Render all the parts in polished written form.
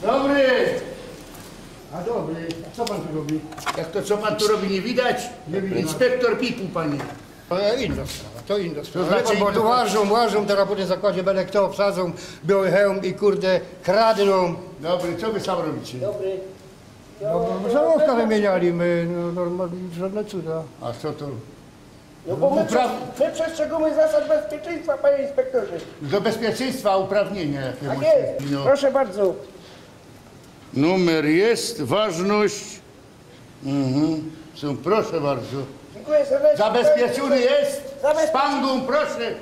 Dobry! A dobry. A co pan tu robi? Jak to co pan tu robi nie widać? Nie widać. Inspektor PIP-u, panie. To inna sprawa, to inna sprawa. To znaczy, bo tu łażą, teraz po tym zakładzie byle kto obsadzą, biały hełm i kurde kradną. Dobry, co wy sam robicie? Dobry. No bo żarówkę wymieniali my, no normalnie żadne cuda. A co to? No bo my przestrzegamy zasad bezpieczeństwa, panie inspektorze. Do bezpieczeństwa uprawnienia jakie Tak macie? jest. No. Proszę bardzo. Numer jest, ważność. Są, proszę bardzo. Dziękuję serdecznie. Zabezpieczony jest? Zabezpieczony. Z pangą, proszę.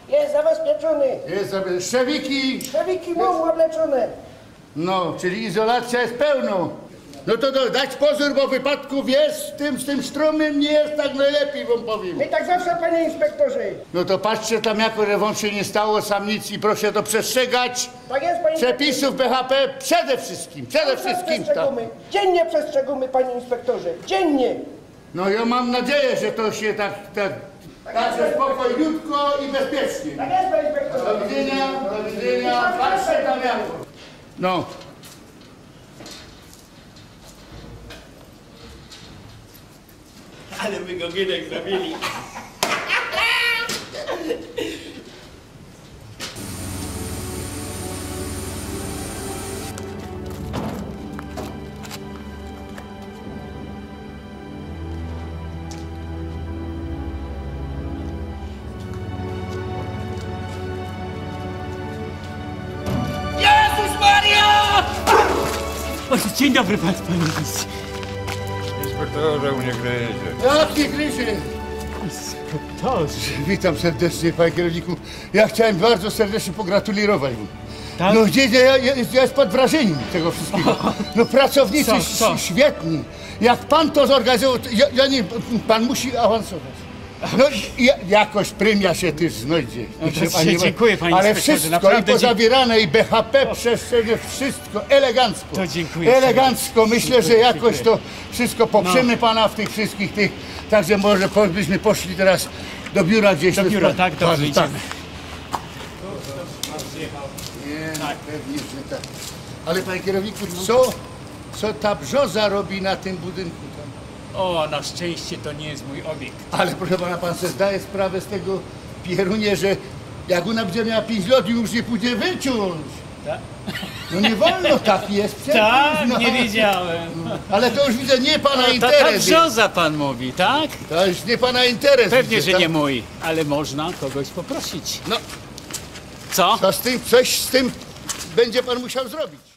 Jest zabezpieczony. Jest zabezpieczony. Szczewiki. Szewiki mam obleczone. No, czyli izolacja jest pełną. No to dać pozór, bo wypadków jest, z tym strumem nie jest tak najlepiej, wam powiem. My tak zawsze, panie inspektorze. No to patrzcie tam, jako wam się nie stało, sam nic i proszę to przestrzegać. Tak jest, panie Przepisów BHP przede wszystkim, tak. Przestrzegamy. Dziennie przestrzegamy, panie inspektorze. Dziennie. No ja mam nadzieję, że to się także spokojniutko i bezpiecznie. Tak jest, panie inspektorze. Do widzenia, patrzcie tam jako. No. Ale my go gienek zrobili. Jezus Maria! O, dzień dobry, panie ministrze. Inspektorze, u nie gryzie. Jaki gryzie? Inspektorze. Witam serdecznie, panie kierowniku. Ja chciałem bardzo serdecznie pogratulować mu. Tak? No gdzie ja jest pod wrażeniem tego wszystkiego. No pracownicy Co? świetni. Jak pan to zorganizował, to ja nie, pan musi awansować. No jakoś premia się też znajdzie. Dziękuję, panie Ale inspektorze, wszystko, i naprawdę pozabierane, i BHP przestrzegnie, wszystko elegancko. To dziękuję Elegancko. Myślę, że jakoś dziękuję. to wszystko poprzemy pana w tych wszystkich tych. Także może byśmy poszli teraz do biura gdzieś. Do biura, tak? Dobrze, tak. idziemy. Nie, pewnie, że tak. Ale panie kierowniku, co ta brzoza robi na tym budynku tam? O, na szczęście to nie jest mój obiekt. Ale proszę pana, pan sobie zdaje sprawę z tego, Pierunie, że jak ona będzie miała 5 lat, już nie pójdzie wyciąć. Tak? No nie wolno, tak jest przepis. Tak, no. nie wiedziałem. Ale to już widzę nie pana Ta interes. brzoza pan mówi, tak? To już nie pana interes. Pewnie, widzę, że tak? nie mój, ale można kogoś poprosić. No, Co? coś z tym będzie pan musiał zrobić.